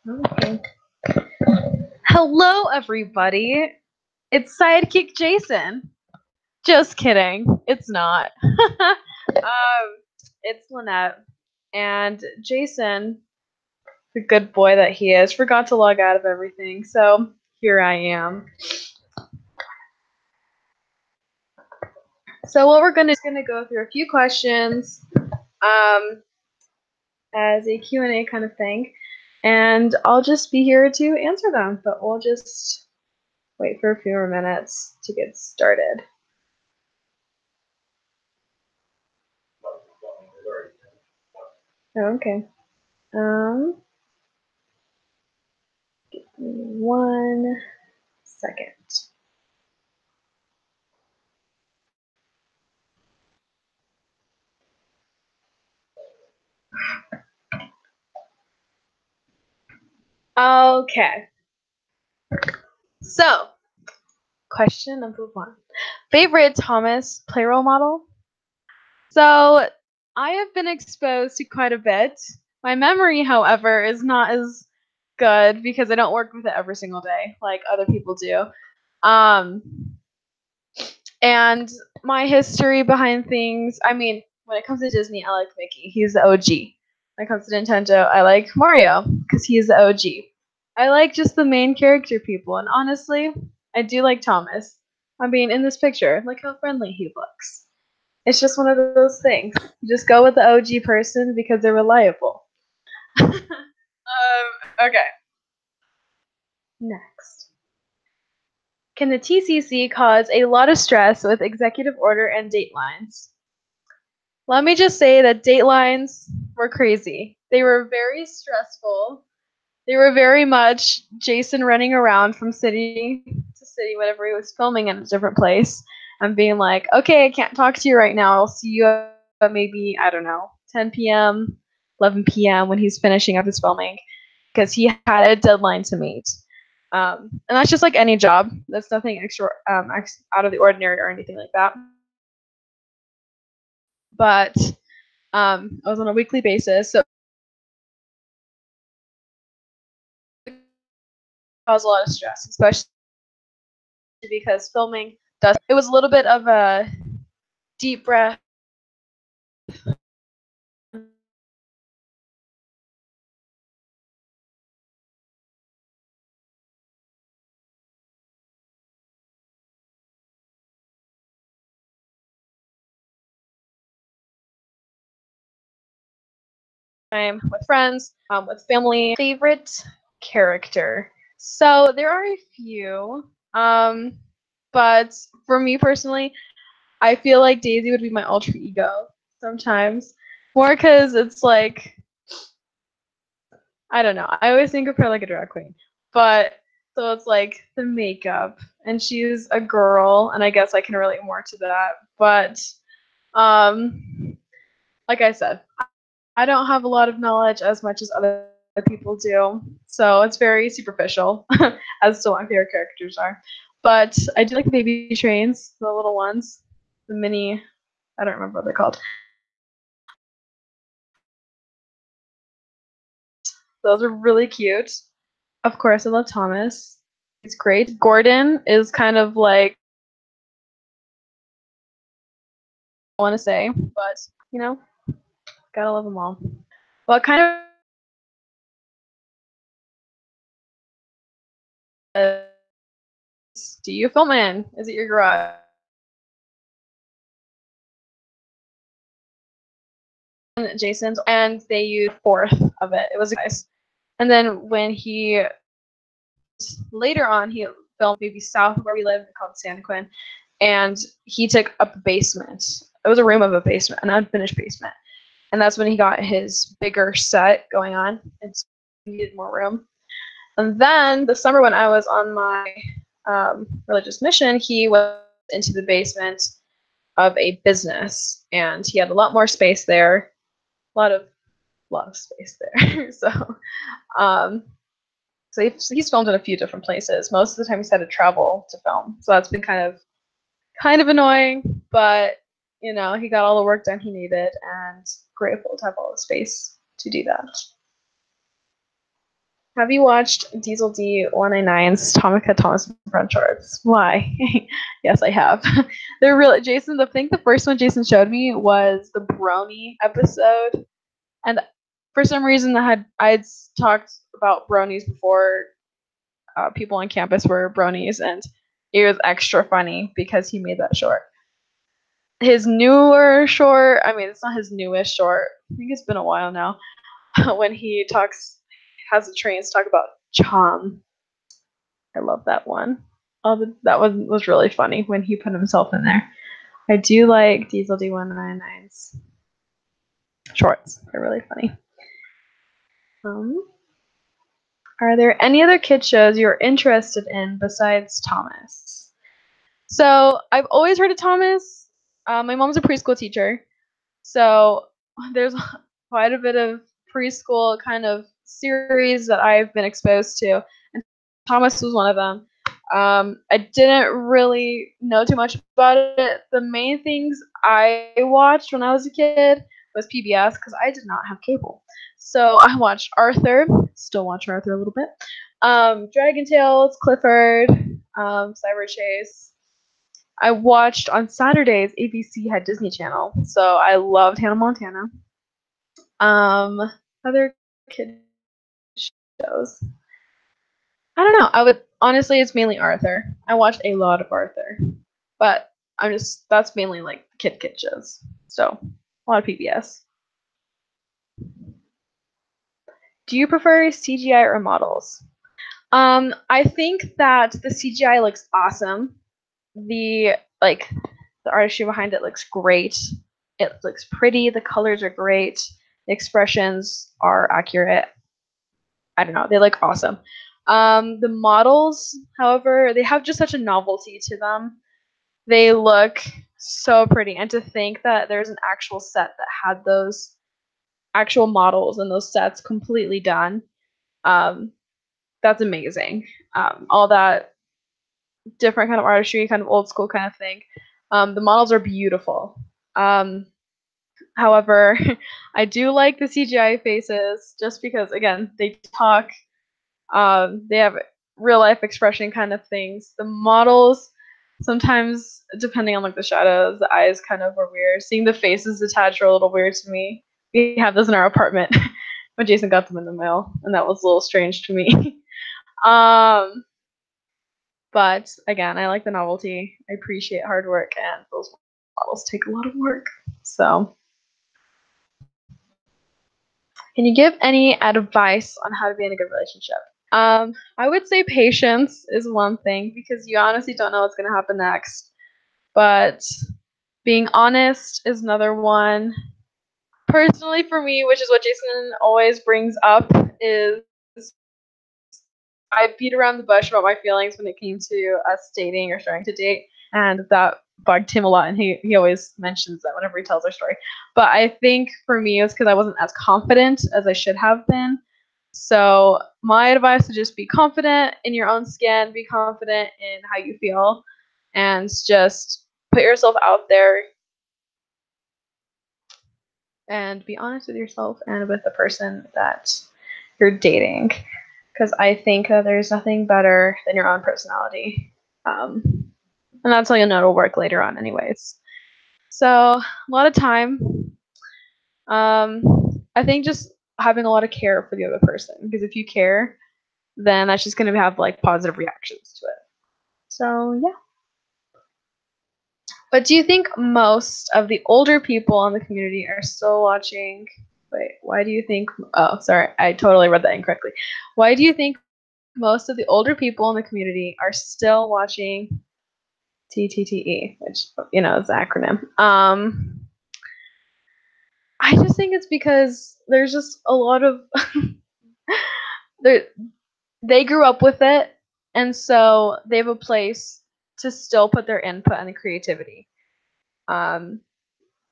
Okay. Hello, everybody. It's Sidekickjason. Just kidding. It's not. It's Lynette. And Jason, the good boy that he is, forgot to log out of everything. So here I am. So what we're going to go through a few questions as a Q&A kind of thing. And I'll just be here to answer them. But we'll just wait for a few more minutes to get started. Okay. Give me 1 second. Okay. So, question number 1. Favorite Thomas play role model? So, I have been exposed to quite a bit. My memory, however, is not as good because I don't work with it every single day like other people do. And my history behind things, I mean, when it comes to Disney, I like Mickey. He's the OG. When it comes to Nintendo, I like Mario because he's the OG. I like just the main character people, and honestly, I do like Thomas. I mean, in this picture, look how friendly he looks. It's just one of those things. You just go with the OG person because they're reliable. Okay. Next. Can the TCC cause a lot of stress with executive order and datelines? Let me just say that datelines were crazy. They were very stressful. They were very much Jason running around from city to city whenever he was filming in a different place and being like, okay, I can't talk to you right now. I'll see you at maybe, I don't know, 10 p.m., 11 p.m. when he's finishing up his filming because he had a deadline to meet. And that's just like any job. That's nothing extra out of the ordinary or anything like that. But I was on a weekly basis, so it caused a lot of stress, especially because filming does. It was a little bit of a deep breath. Time with friends, with family. Favorite character. So there are a few, but for me personally, I feel like Daisy would be my alter ego sometimes. More because it's like, I don't know. I always think of her like a drag queen. But so it's like the makeup, and she's a girl, and I guess I can relate more to that. But like I said, I don't have a lot of knowledge as much as other people do, so it's very superficial as to what my favorite characters are. But I do like the baby trains, the little ones, the mini. I don't remember what they're called. Those are really cute. Of course, I love Thomas. He's great. Gordon is kind of like I want to say, but you know, gotta love them all. What kind of do you film in? Is it your garage? Jason's, and they used 1/4 of it. It was nice. And then when he later on he filmed maybe south of where we live called San Quinn, and he took up a basement. It was a room of a basement, an unfinished basement, and that's when he got his bigger set going on and so he needed more room. And then the summer when I was on my religious mission, he went into the basement of a business, and he had a lot more space there, a lot of space there. Um, so he's filmed in a few different places. Most of the time he's had to travel to film, so that's been kind of annoying. But you know, he got all the work done he needed, and grateful to have all the space to do that. Have you watched Diesel D 199's Tomica Thomas front shorts? Why? Yes, I have. They're really Jason. I think the first one Jason showed me was the Brony episode, and for some reason I'd talked about bronies before. People on campus were bronies, and it was extra funny because he made that short. His newer short, I mean, it's not his newest short. I think it's been a while now. When he has the trains talk about Chom. I love that one. That one was really funny when he put himself in there. I do like Diesel D199's shorts. They're really funny. Are there any other kid shows you're interested in besides Thomas? So I've always heard of Thomas. My mom's a preschool teacher, so there's quite a bit of preschool kind of series that I've been exposed to, and Thomas was one of them. I didn't really know too much about it. The main things I watched when I was a kid was PBS because I did not have cable. So I watched Arthur, still watch Arthur a little bit. Dragon Tales, Clifford, Cyber Chase. I watched on Saturdays, ABC had Disney Channel, so I loved Hannah Montana. Other kid shows. I don't know. Honestly, it's mainly Arthur. I watched a lot of Arthur, but that's mainly like kid shows. So a lot of PBS. Do you prefer CGI or models? I think that the CGI looks awesome. The artistry behind it looks great. It looks pretty. The colors are great. The expressions are accurate. I don't know. They look awesome. The models, however, they have just such a novelty to them. They look so pretty. And to think that there's an actual set that had those actual models and those sets completely done, that's amazing. All that different kind of artistry, kind of old school kind of thing. The models are beautiful. However, I do like the CGI faces just because, again, they talk. They have real life expression kind of things. The models, sometimes, depending on like the shadows, the eyes kind of are weird. Seeing the faces attached are a little weird to me. We have this in our apartment when Jason got them in the mail, and that was a little strange to me. But again, I like the novelty. I appreciate hard work, and those models take a lot of work. So, can you give any advice on how to be in a good relationship? I would say patience is one thing because you honestly don't know what's going to happen next. But being honest is another one. Personally, for me, which is what Jason always brings up, is I beat around the bush about my feelings when it came to us dating or starting to date, and that bugged him a lot, and he always mentions that whenever he tells our story. But I think for me, it's because I wasn't as confident as I should have been. So my advice is just be confident in your own skin, be confident in how you feel, and just put yourself out there and be honest with yourself and with the person that you're dating. Because I think that there's nothing better than your own personality. And that's how you'll know it'll work later on anyways. So a lot of time. I think just having a lot of care for the other person. Because if you care, then that's just going to have like positive reactions to it. So yeah. But do you think most of the older people in the community are still watching? Wait, why do you think? Oh, sorry, I totally read that incorrectly. Why do you think most of the older people in the community are still watching TTTE, which is the acronym? I just think it's because there's just a lot of they grew up with it, and so they have a place to still put their input and the creativity. And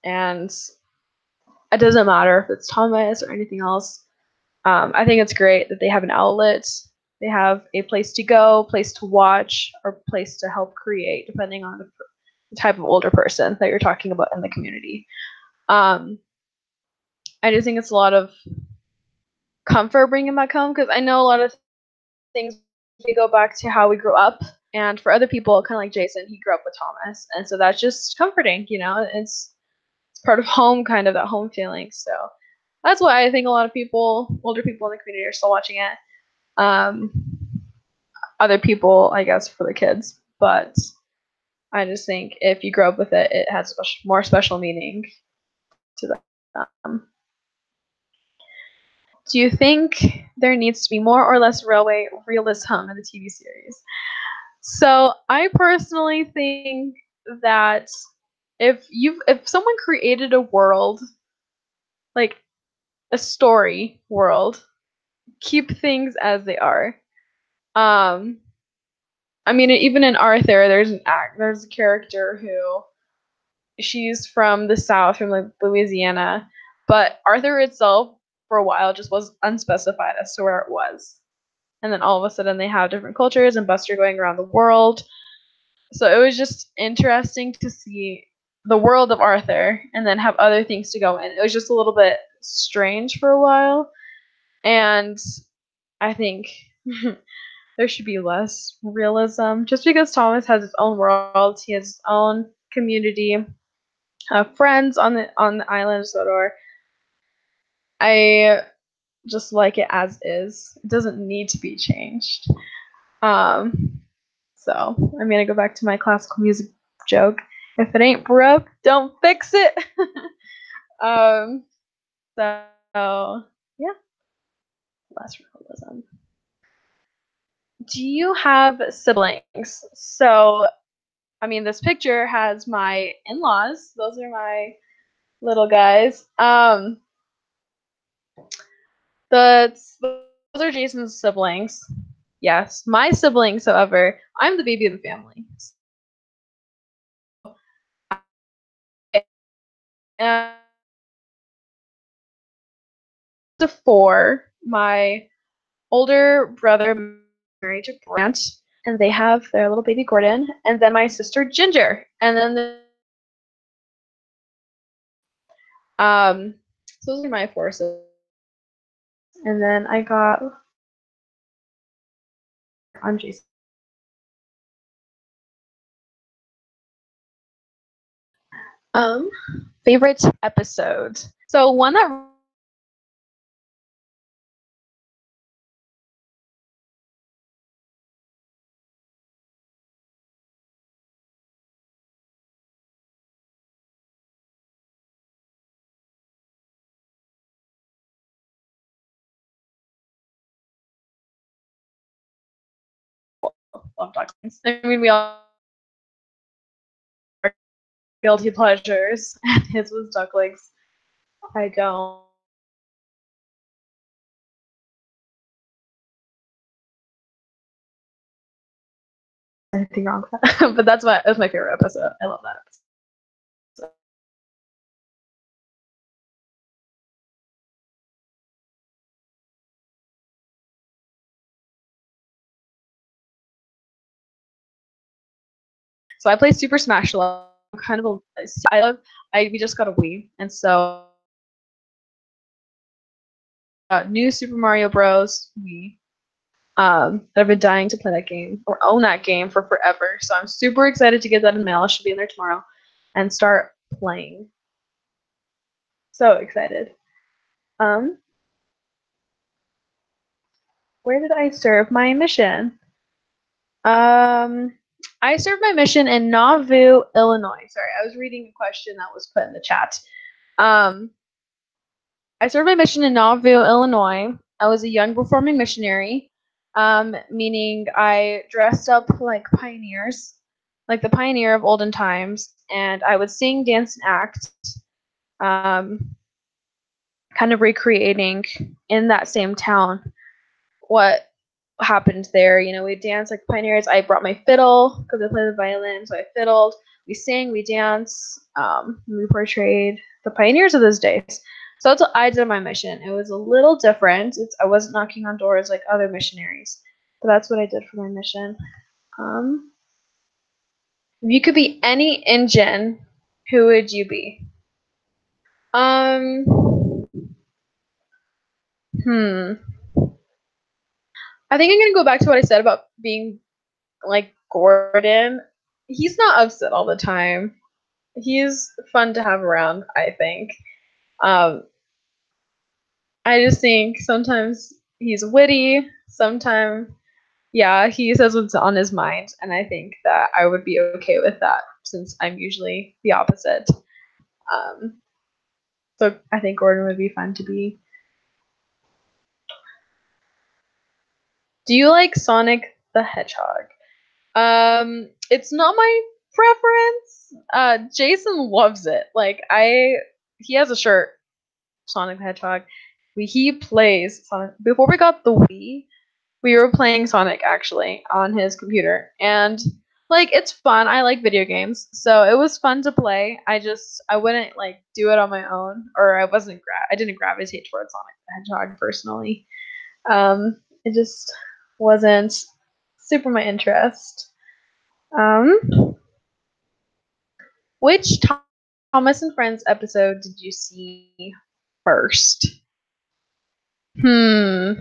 it doesn't matter if it's Thomas or anything else. I think it's great that they have an outlet. They have a place to go, place to watch, or place to help create, depending on the type of older person that you're talking about in the community. I just think it's a lot of comfort bringing back home, because I know a lot of things we go back to how we grew up, and for other people, kind of like Jason, he grew up with Thomas, and so that's just comforting, you know. It's part of home, kind of that home feeling. So that's why I think a lot of people, older people in the community, are still watching it. Other people, I guess, for the kids, but I just think if you grow up with it, it has more special meaning to them. Do you think there needs to be more or less railway realism in the TV series? So I personally think that if someone created a world, like a story world, keep things as they are. I mean, even in Arthur, there's a character who she's from the South, from like Louisiana, but Arthur itself for a while just was unspecified as to where it was. And then all of a sudden they have different cultures and Buster going around the world. So it was just interesting to see the world of Arthur and then have other things to go in. It was just a little bit strange for a while. And I think there should be less realism. Just because Thomas has his own world, he has his own community, friends on the island of Sodor. I just like it as is. It doesn't need to be changed. So I'm gonna go back to my classical music joke. If it ain't broke, don't fix it. So yeah, less realism. Do you have siblings? So I mean, this picture has my in-laws. Those are my little guys. Those are Jason's siblings. Yes, my siblings. However, I'm the baby of the family. And to four, my older brother married to Brant, and they have their little baby Gordon, and then my sister Ginger, and then so those are my four siblings. And then I got I'm Jason. Favorite episode. So one that love ducklings. I mean, we all are guilty pleasures, and his was ducklings. I don't. Anything wrong with that? But that's my favorite episode. I love that episode. So I play Super Smash Bros. Kind of we just got a Wii, and so new Super Mario Bros. Wii. I've been dying to play that game or own that game for forever. So I'm super excited to get that in the mail. It should be in there tomorrow, and start playing. So excited. Where did I serve my mission? I served my mission in Nauvoo, Illinois. Sorry, I was reading a question that was put in the chat. I served my mission in Nauvoo, Illinois. I was a young performing missionary, meaning I dressed up like pioneers, like the pioneer of olden times, and I would sing, dance, and act, kind of recreating in that same town what happened there. You know, we danced like pioneers. I brought my fiddle because I play the violin, so I fiddled. We sang, we danced, we portrayed the pioneers of those days. So that's what I did on my mission. It was a little different. I wasn't knocking on doors like other missionaries, but that's what I did for my mission. If you could be any engine, who would you be? Hmm. I think I'm gonna go back to what I said about being like Gordon. He's not upset all the time. He's fun to have around, I think. Um, I just think sometimes he's witty, sometimes, yeah, he says what's on his mind, and I think that I would be okay with that since I'm usually the opposite. Um, so I think Gordon would be fun to be. Do you like Sonic the Hedgehog? It's not my preference. Jason loves it. He has a shirt, Sonic the Hedgehog. He plays Sonic. Before we got the Wii, we were playing Sonic actually on his computer, and like it's fun. I like video games, so it was fun to play. I wouldn't like do it on my own, or I didn't gravitate towards Sonic the Hedgehog personally. It just wasn't super my interest. Um, which Thomas and Friends episode did you see first? Hmm.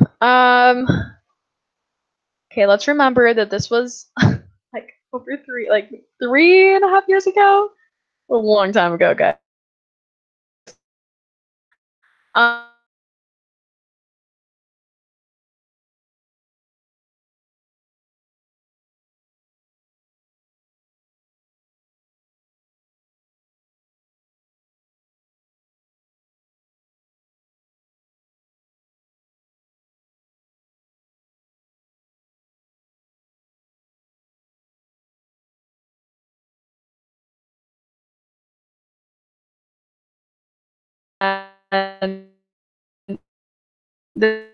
Okay, let's remember that this was like over 3.5 years ago. A long time ago, guys. Um, and the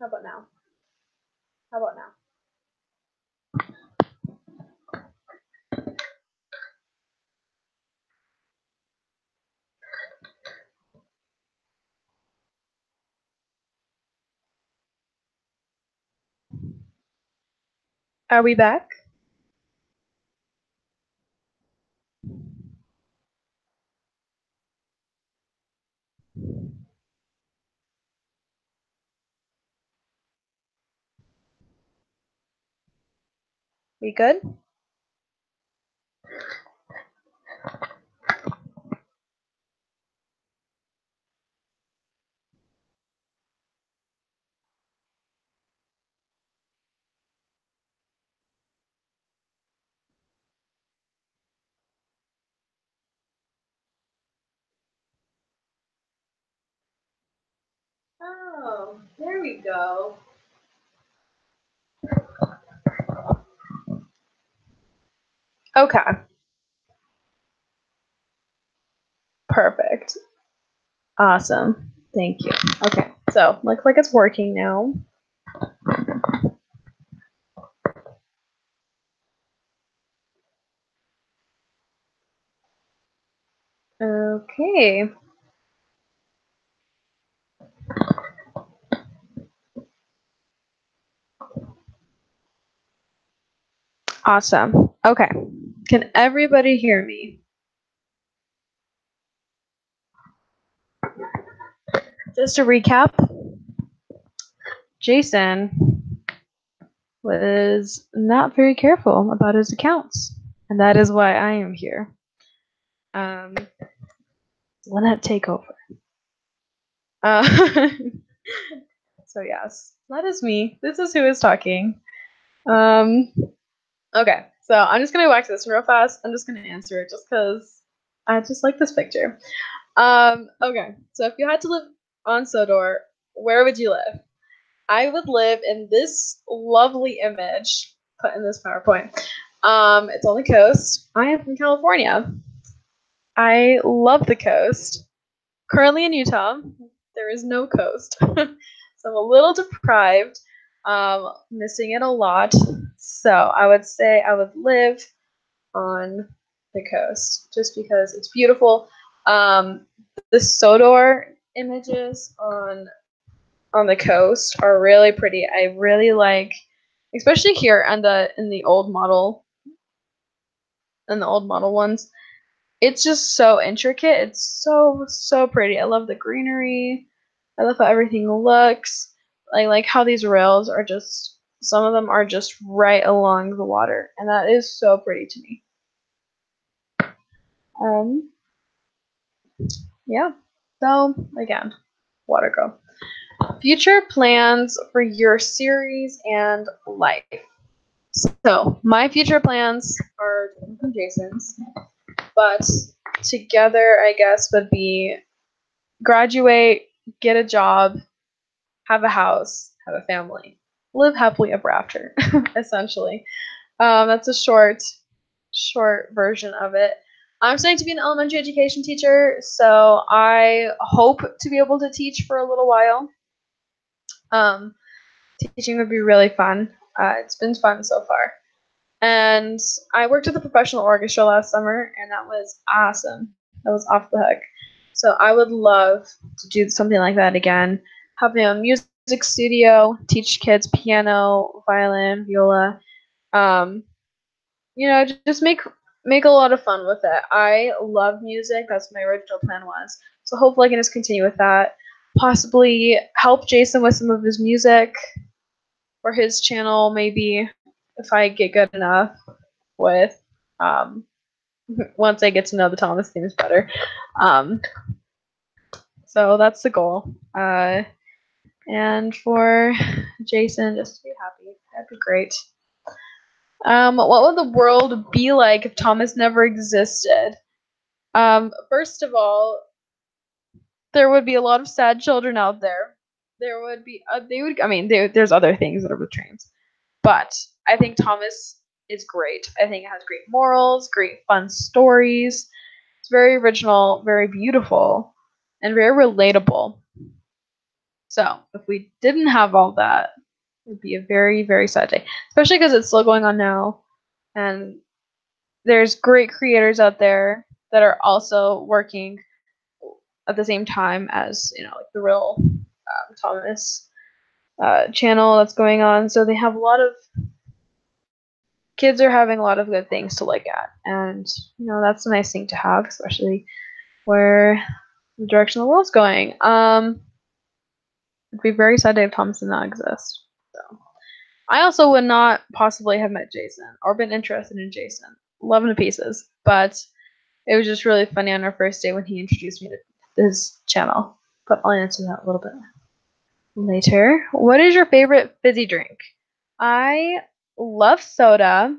How about now? How about now? Are we back? We good? Oh, there we go. Okay. Perfect. Awesome. Thank you. Okay, so looks like it's working now. Okay. Awesome. Okay. Can everybody hear me? Just to recap, Jason was not very careful about his accounts, and that is why I am here. Lynette, take over. So yes, that is me. This is who is talking. Okay, so I'm just gonna wax this real fast. I'm just gonna answer it just because I just like this picture. Okay, so if you had to live on Sodor, where would you live? I would live in this lovely image put in this PowerPoint. It's on the coast. I am from California. I love the coast. Currently in Utah, there is no coast. So I'm a little deprived, missing it a lot. So I would say I would live on the coast just because it's beautiful. The Sodor images on the coast are really pretty. I really like, especially here and in the old model ones. It's just so intricate. It's so pretty. I love the greenery. I love how everything looks. I like how these rails are just, some of them are just right along the water, and that is so pretty to me. Yeah. So again, water girl. Future plans for your series and life. So my future plans are different from Jason's, but together I guess would be graduate, get a job, have a house, have a family, live happily ever after, essentially. That's a short version of it. I'm studying to be an elementary education teacher, so I hope to be able to teach for a little while. Teaching would be really fun. It's been fun so far. And I worked with a professional orchestra last summer, and that was awesome. That was off the hook. So I would love to do something like that again. Have my own music studio, teach kids piano, violin, viola. Just make a lot of fun with it. I love music. That's what my original plan was. So hopefully I can just continue with that. Possibly help Jason with some of his music for his channel, maybe if I get good enough with once I get to know the Thomas themes better. So that's the goal. And for Jason, just to be happy. That'd be great. What would the world be like if Thomas never existed? First of all, there would be a lot of sad children out there. There would be, there's other things that are with trains. But I think Thomas is great. I think it has great morals, great fun stories. It's very original, very beautiful, and very relatable. So if we didn't have all that, it would be a very, very sad day, especially because it's still going on now. And there's great creators out there that are also working at the same time as, like the real Thomas channel that's going on. So they have a lot of kids are having a lot of good things to look at, and that's a nice thing to have, especially where the direction the world's going. It'd be very sad if Thomas did not exist. So I also would not possibly have met Jason or been interested in Jason. Love him to pieces, but it was just really funny on our first day when he introduced me to his channel. But I'll answer that a little bit later. What is your favorite fizzy drink? I love soda,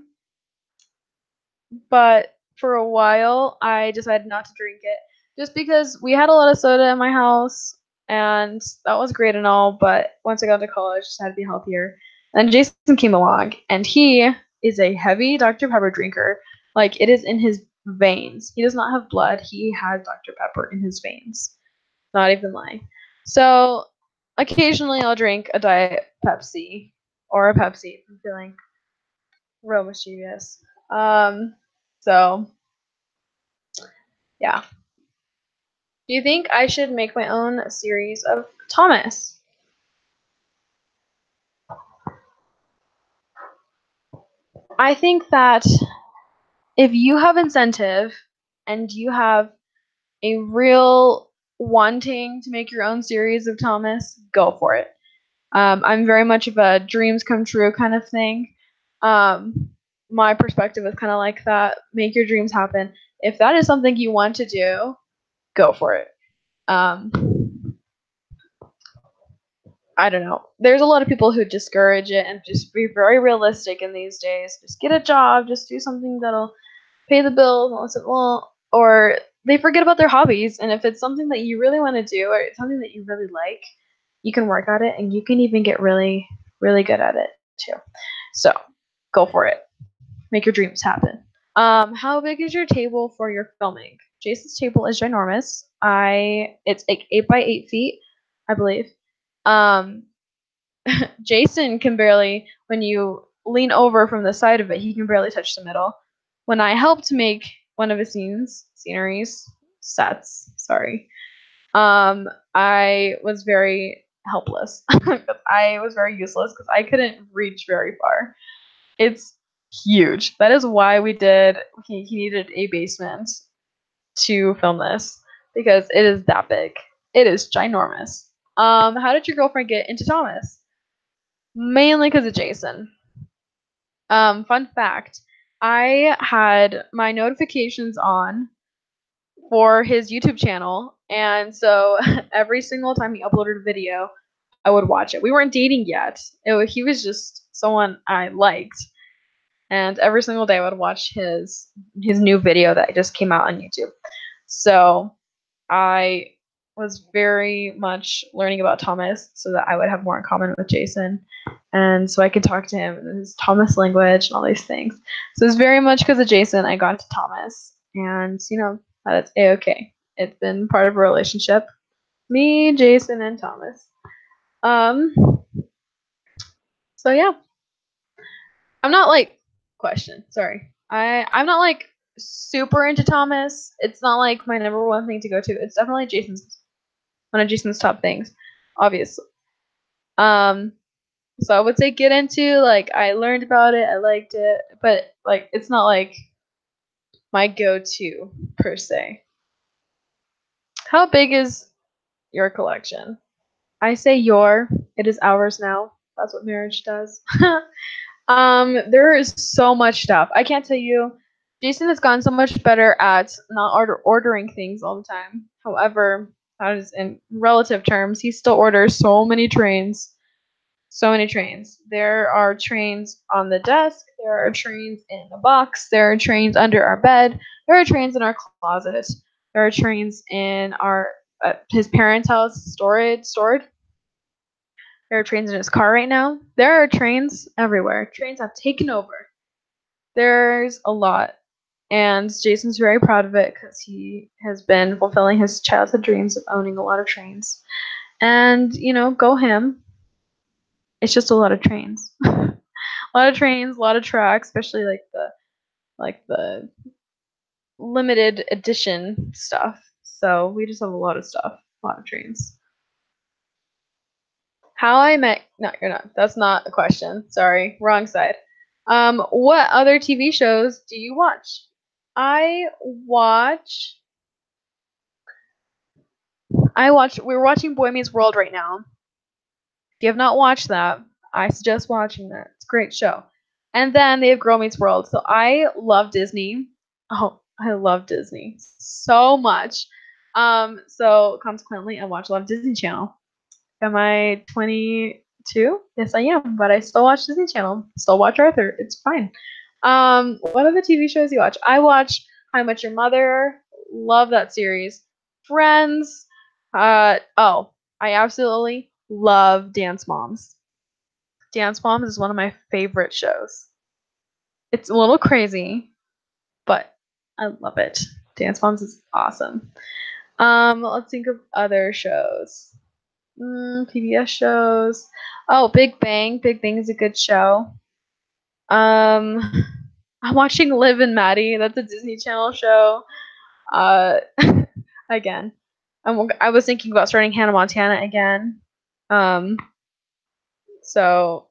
but for a while I decided not to drink it just because we had a lot of soda in my house, and that was great and all, but once I got to college, I just had to be healthier. And Jason came along, and he is a heavy Dr. Pepper drinker. Like, it is in his veins. He does not have blood. He has Dr. Pepper in his veins. Not even lying. So occasionally I'll drink a Diet Pepsi or a Pepsi if I'm feeling real mischievous. So yeah. Do you think I should make my own series of Thomas? I think that if you have incentive and you have a real wanting to make your own series of Thomas, go for it. I'm very much of a dreams come true kind of thing. My perspective is kind of like that. Make your dreams happen. If that is something you want to do, go for it. I don't know. There's a lot of people who discourage it and just be very realistic in these days. Just get a job, just do something that'll pay the bills, unless it won't. Or they forget about their hobbies. And if it's something that you really want to do, or it's something that you really like, you can work at it, and you can even get really, really good at it too. So go for it. Make your dreams happen. How big is your table for your filming? Jason's table is ginormous. It's like 8 by 8 feet, I believe. Jason can barely, when you lean over from the side of it, he can barely touch the middle. When I helped make one of his sets, sorry, I was very helpless. I was very useless because I couldn't reach very far. It's huge. That is why he needed a basement to film this, because it is that big. It is ginormous. How did your girlfriend get into Thomas? Mainly because of Jason. Fun fact, I had my notifications on for his YouTube channel, and so every single time he uploaded a video, I would watch it. We weren't dating yet. He was just someone I liked, and every single day I would watch his new video that just came out on YouTube. So I was very much learning about Thomas so that I would have more in common with Jason, and so I could talk to him in his Thomas language and all these things. So it's very much because of Jason I got into Thomas, and that it's a-okay. It's been part of a relationship. Me, Jason, and Thomas. So yeah. I'm not like sorry. I'm not like super into Thomas. It's not like my number one thing to go to. It's definitely one of Jason's top things, obviously. So I would say get into, like, I learned about it, I liked it, but like it's not like my go-to per se. How big is your collection? I say it is ours now. That's what marriage does. There is so much stuff. I can't tell you. Jason has gotten so much better at not ordering things all the time. However, that is in relative terms. He still orders so many trains. So many trains. There are trains on the desk. There are trains in the box. There are trains under our bed. There are trains in our closet. There are trains in his parents' house stored. There are trains in his car right now. There are trains everywhere. Trains have taken over. There's a lot. And Jason's very proud of it because he has been fulfilling his childhood dreams of owning a lot of trains. And, go him. It's just a lot of trains. A lot of trains, a lot of tracks, especially like the limited edition stuff. So we just have a lot of stuff, a lot of trains. How I Met. No, you're not. That's not a question. Sorry, wrong side. What other TV shows do you watch? I watch. We're watching Boy Meets World right now. If you have not watched that, I suggest watching that. It's a great show. And then they have Girl Meets World. So I love Disney. Oh, I love Disney so much. So consequently, I watch a lot of Disney Channel. Am I 22? Yes, I am. But I still watch Disney Channel. Still watch Arthur. It's fine. What other TV shows do you watch? I watch How I Met Your Mother. Love that series. Friends. I absolutely love Dance Moms. Dance Moms is one of my favorite shows. It's a little crazy, but I love it. Dance Moms is awesome. Let's think of other shows. PBS shows. Oh, Big Bang. Big Bang is a good show. I'm watching Liv and Maddie. That's a Disney Channel show. Uh, again, I was thinking about starting Hannah Montana again. So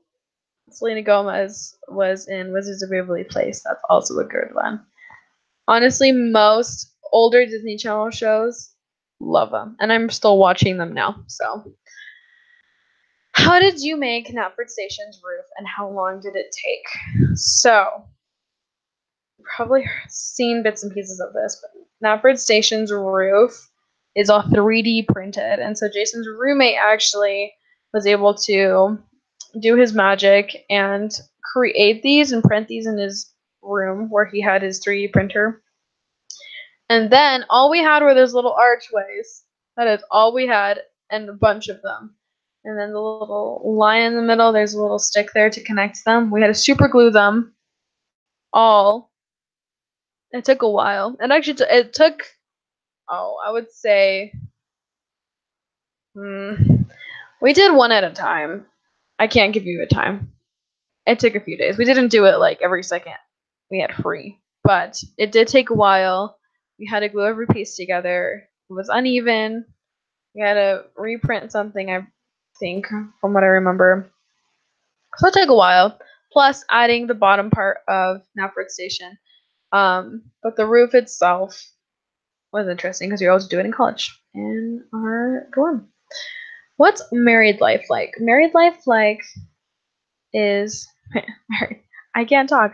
Selena Gomez was in Wizards of Waverly Place. That's also a good one. Honestly, most older Disney Channel shows, love them, and I'm still watching them now. So, how did you make Knapford Station's roof, and how long did it take? So, probably seen bits and pieces of this, but Knapford Station's roof is all 3D printed, and so Jason's roommate actually was able to do his magic and create these and print these in his room where he had his 3D printer. And then all we had were those little archways. That is all we had, and a bunch of them. And then the little line in the middle, there's a little stick there to connect them. We had to super glue them all. It took a while. And actually, it took, I would say, we did one at a time. I can't give you a time. It took a few days. We didn't do it like every second we had free, but it did take a while. We had to glue every piece together. It was uneven. We had to reprint something, I think, from what I remember. So it took a while. Plus adding the bottom part of Knapford Station. But the roof itself was interesting because you're able to do it in college in our dorm. What's married life like? Married life like is I can't talk.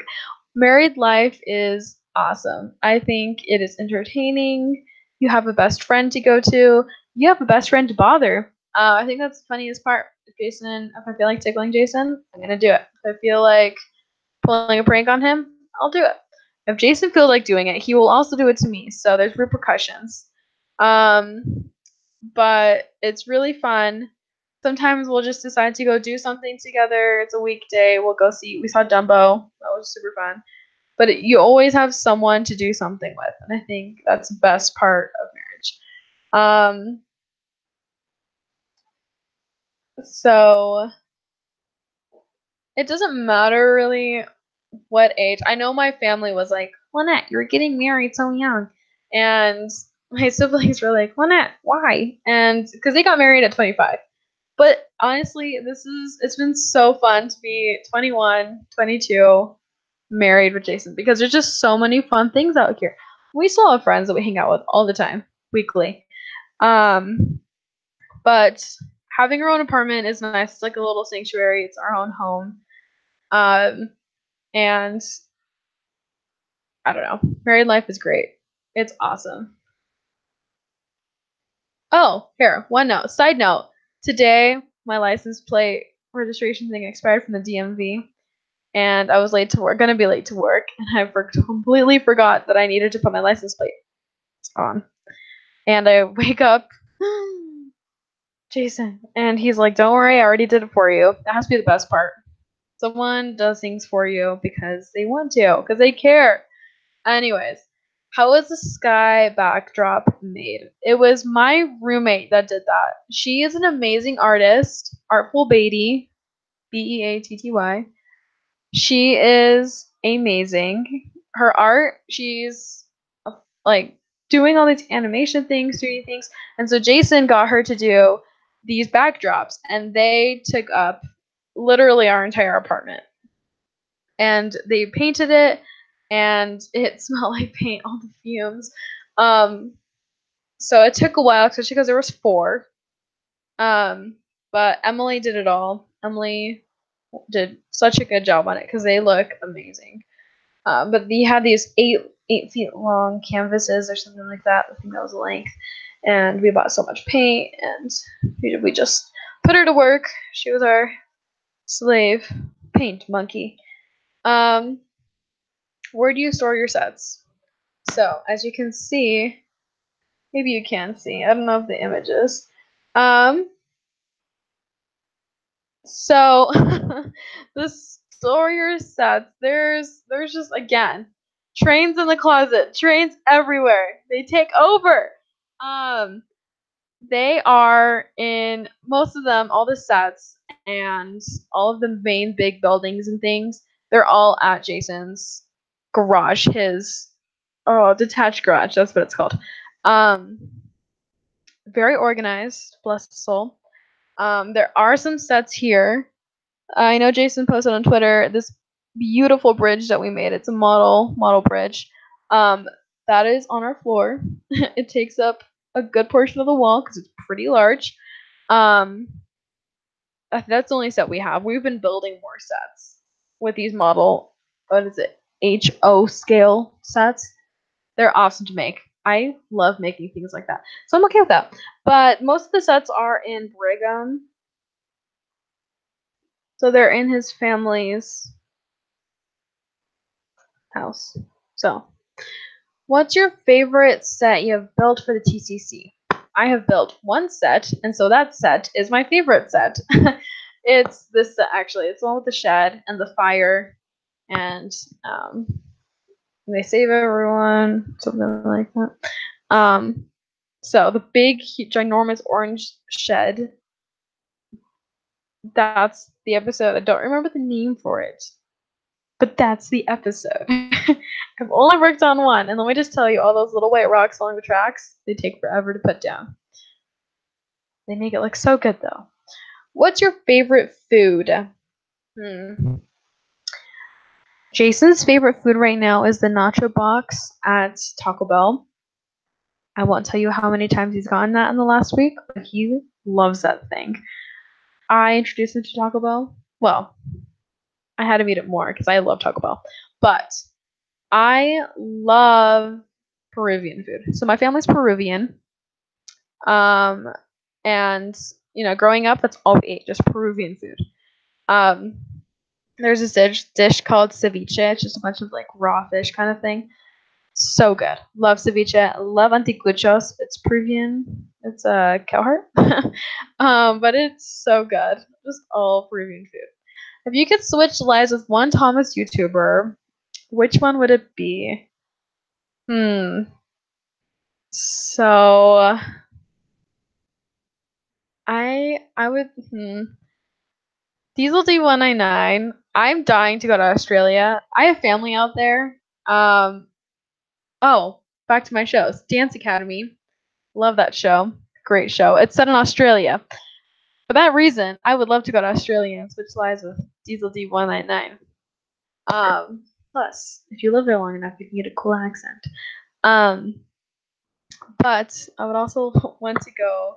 Married life is awesome. I think it is entertaining. You have a best friend to go to. You have a best friend to bother. I think that's the funniest part. If I feel like tickling Jason, I'm gonna do it. If I feel like pulling a prank on him, I'll do it. If Jason feels like doing it, he will also do it to me. So there's repercussions. But it's really fun. Sometimes we'll just decide to go do something together. It's a weekday. We saw Dumbo. That was super fun. But you always have someone to do something with. And I think that's the best part of marriage. So it doesn't matter really what age. I know my family was like, Lynette, you're getting married so young. And my siblings were like, Lynette, why? And because they got married at 25. But honestly, it's been so fun to be 21, 22, married with Jason because there's just so many fun things out here. We still have friends that we hang out with all the time, weekly. But having our own apartment is nice. It's like a little sanctuary. It's our own home. And I don't know. Married life is great. It's awesome. Oh, here, one note. Side note. Today, my license plate registration thing expired from the DMV. And I was gonna be late to work, and I completely forgot that I needed to put my license plate on. And I wake up, Jason, and he's like, "Don't worry, I already did it for you." That has to be the best part. Someone does things for you because they want to, because they care. Anyways, How was the sky backdrop made? It was my roommate that did that. She is an amazing artist, Artful Beatty, Beatty. She is amazing. Her art, she's like doing all these animation things, 3D things. And so Jason got her to do these backdrops, and they took up literally our entire apartment. And they painted it, and it smelled like paint, all the fumes. So it took a while, especially because there was 4. But Emily did it all. Emily did such a good job on it because they look amazing. But he had these 8 feet long canvases or something like that. I think that was the length. And we bought so much paint, and we just put her to work. She was our slave paint monkey. Where do you store your sets? So, as you can see, maybe you can see. I don't know if the images. So the store your sets. There's just, again, trains in the closet, trains everywhere. They take over. They are in most of them, all the sets and all of the main big buildings and things. They're all at Jason's garage, his detached garage. That's what it's called. Very organized, bless his soul. There are some sets here. I know Jason posted on Twitter this beautiful bridge that we made. It's a model bridge. That is on our floor. It takes up a good portion of the wall because it's pretty large. That's the only set we have. We've been building more sets with these model, what is it, HO scale sets. They're awesome to make. I love making things like that. So I'm okay with that. But most of the sets are in Brigham. So they're in his family's house. So, what's your favorite set you have built for the TCC? I have built one set, and so that set is my favorite set. It's this set, actually. It's the one with the shed and the fire, and they save everyone, something like that. So the big, ginormous orange shed. That's the episode. I don't remember the name for it, but that's the episode. I've only worked on one, and let me just tell you, all those little white rocks along the tracks, they take forever to put down. They make it look so good, though. What's your favorite food? Jason's favorite food right now is the nacho box at Taco Bell. I won't tell you how many times he's gotten that in the last week, but he loves that thing. I introduced him to Taco Bell. Well, I had to eat it more because I love Taco Bell. But I love Peruvian food. So my family's Peruvian. And growing up, that's all we ate, just Peruvian food. There's this dish called ceviche. It's just a bunch of like raw fish kind of thing. So good. Love ceviche. Love anticuchos. It's Peruvian. It's a cow heart. But it's so good. Just all Peruvian food. If you could switch lives with one Thomas YouTuber, which one would it be? So I would Diesel D199. I'm dying to go to Australia. I have family out there. Oh, back to my shows. Dance Academy. Love that show. Great show. It's set in Australia. For that reason, I would love to go to Australia and switch lives with Diesel D199. Plus, if you live there long enough, you can get a cool accent. But I would also want to go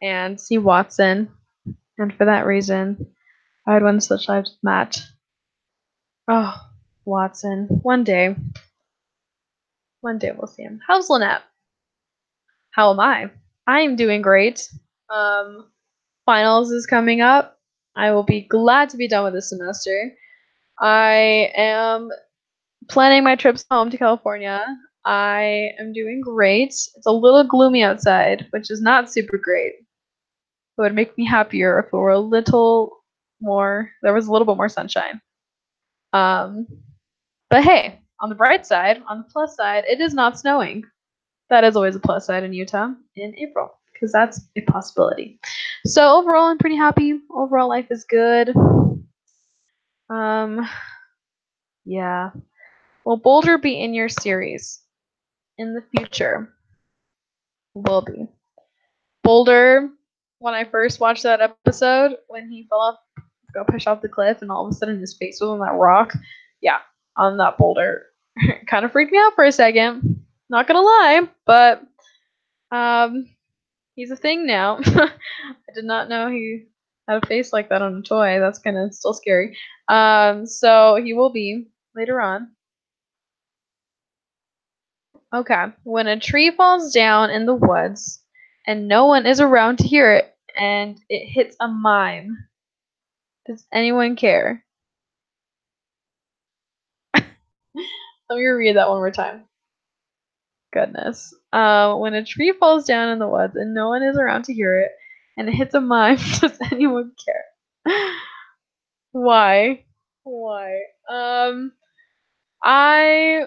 and see Watson. And for that reason, I would want to switch lives with Matt. Oh, Watson. One day we'll see him. How's Lynette? How am I? I am doing great. Finals is coming up. I will be glad to be done with this semester. I am planning my trips home to California. I am doing great. It's a little gloomy outside, which is not super great. It would make me happier if it were a little more, there was a little bit more sunshine. But hey, on the bright side, on the plus side, it is not snowing. That is always a plus side in Utah in April, because that's a possibility. So overall, I'm pretty happy. Overall, life is good. Yeah. Will Boulder be in your series in the future? Will be. Boulder, when I first watched that episode, when he fell off, got pushed off the cliff, and all of a sudden his face was on that rock. Yeah, on that boulder. Kind of freaked me out for a second. Not gonna lie, but he's a thing now. I did not know he had a face like that on a toy. That's kind of still scary. So he will be later on. Okay. When a tree falls down in the woods and no one is around to hear it and it hits a mime, does anyone care? Let me read that one more time. Goodness. When a tree falls down in the woods and no one is around to hear it and it hits a mime, does anyone care? Why? Why? I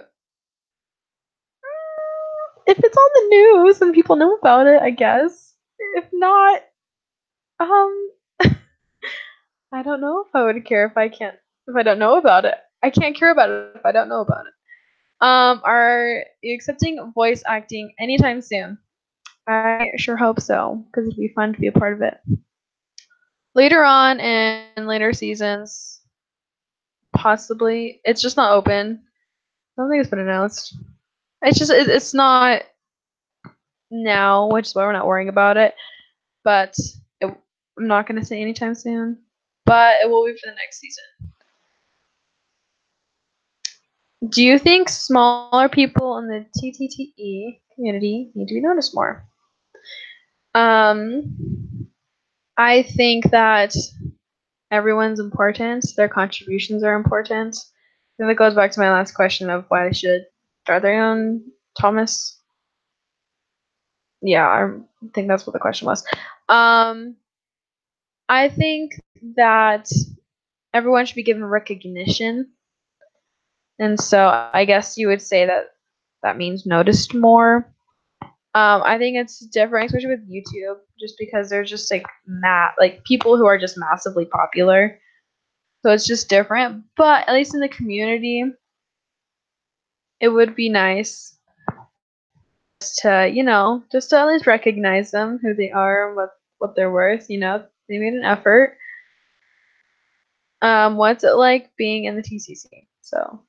if it's on the news and people know about it, I guess. If not, um, I don't know if I would care if I don't know about it. I can't care about it if I don't know about it. Are you accepting voice acting anytime soon? I sure hope so, because it'd be fun to be a part of it. Later on in later seasons, possibly. It's just not open. I don't think it's been announced. It's not now, which is why we're not worrying about it. But I'm not gonna say anytime soon. But it will be for the next season. Do you think smaller people in the TTTE community need to be noticed more? I think that everyone's important. Their contributions are important. And that goes back to my last question of why they should start their own Thomas. Yeah, I think that's what the question was. I think that everyone should be given recognition. And so I guess you would say that that means noticed more. I think it's different, especially with YouTube, just because there's just like people who are just massively popular. So it's just different. But at least in the community, it would be nice to, just to at least recognize them, who they are, and what they're worth. They made an effort. What's it like being in the TCC? So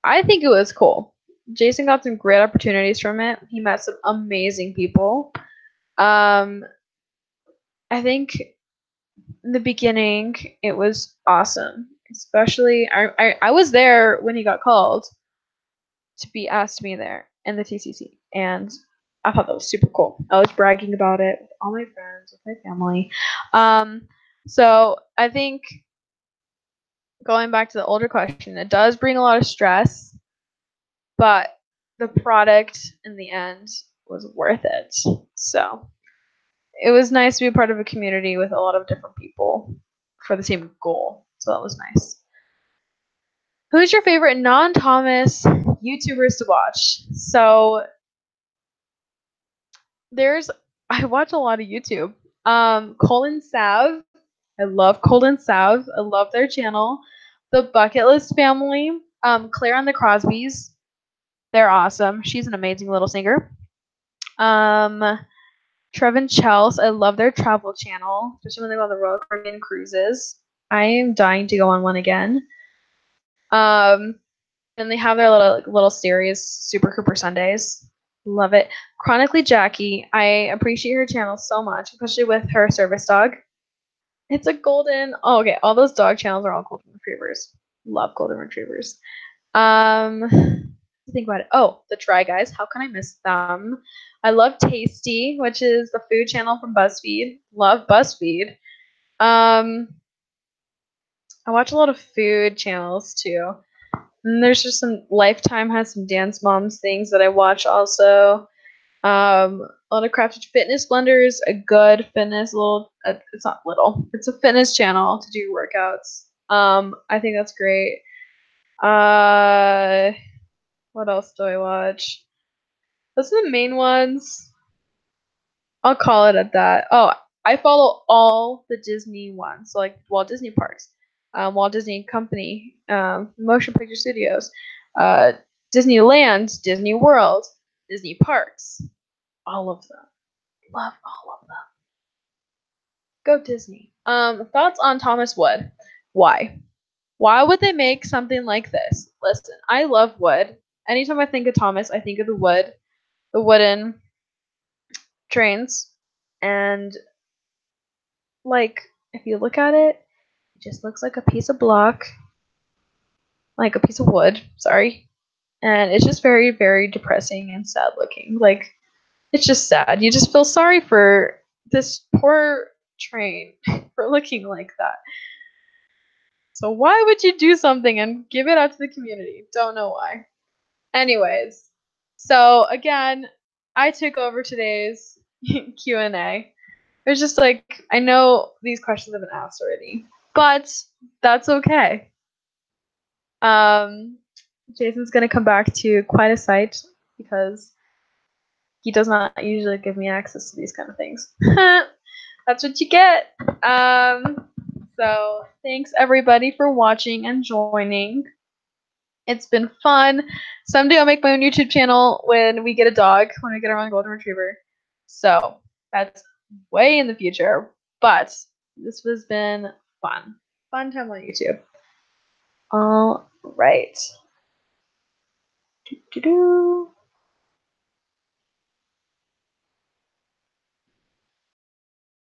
I think it was cool. Jason got some great opportunities from it. He met some amazing people. I think in the beginning it was awesome. Especially I was there when he got called to be asked to be there in the TCC, and I thought that was super cool. I was bragging about it with all my friends, with my family. So I think going back to the older question, it does bring a lot of stress, but the product in the end was worth it. So it was nice to be a part of a community with a lot of different people for the same goal. So that was nice. Who's your favorite non-Thomas YouTubers to watch? So I watch a lot of YouTube. Colin Sav. I love Colin Sav. I love their channel. The Bucket List family. Claire and the Crosbys. They're awesome. She's an amazing little singer. Trevin Chels. I love their travel channel, especially when they go on the Royal Caribbean cruises. I am dying to go on one again. And they have their little series, Super Cooper Sundays. Love it. Chronically Jackie. I appreciate her channel so much, especially with her service dog. It's a golden. Oh, okay. All those dog channels are all golden retrievers. Love golden retrievers. Think about it. Oh, the Try Guys. How can I miss them? I love Tasty, which is the food channel from BuzzFeed. Love BuzzFeed. I watch a lot of food channels too. And there's just Lifetime has some Dance Moms things that I watch also. A lot of Crafted Fitness Blenders, a good fitness it's not little. It's a fitness channel to do workouts. I think that's great. What else do I watch? Those are the main ones. I'll call it at that. Oh, I follow all the Disney ones, so like Walt Disney Parks, Walt Disney Company, Motion Picture Studios, uh, Disneyland, Disney World, Disney Parks, all of them. Love all of them. Go Disney. Thoughts on Thomas Wood? Why? Why would they make something like this? Listen, I love wood. Anytime I think of Thomas, I think of the wood, the wooden trains, and like if you look at it, it just looks like a piece of block, like a piece of wood. Sorry, and it's just very, very depressing and sad looking. Like it's just sad. You just feel sorry for this poor train for looking like that. So why would you do something and give it out to the community? Don't know why. Anyways, so again, I took over today's Q&A. It's just like I know these questions have been asked already, but that's okay. Jason's gonna come back to quite a site because he does not usually give me access to these kind of things. That's what you get. So thanks everybody for watching and joining. It's been fun. Someday I'll make my own YouTube channel when we get a dog, when we get our own golden retriever. So that's way in the future, but this has been fun. Fun time on YouTube. All right. Doo-doo-doo.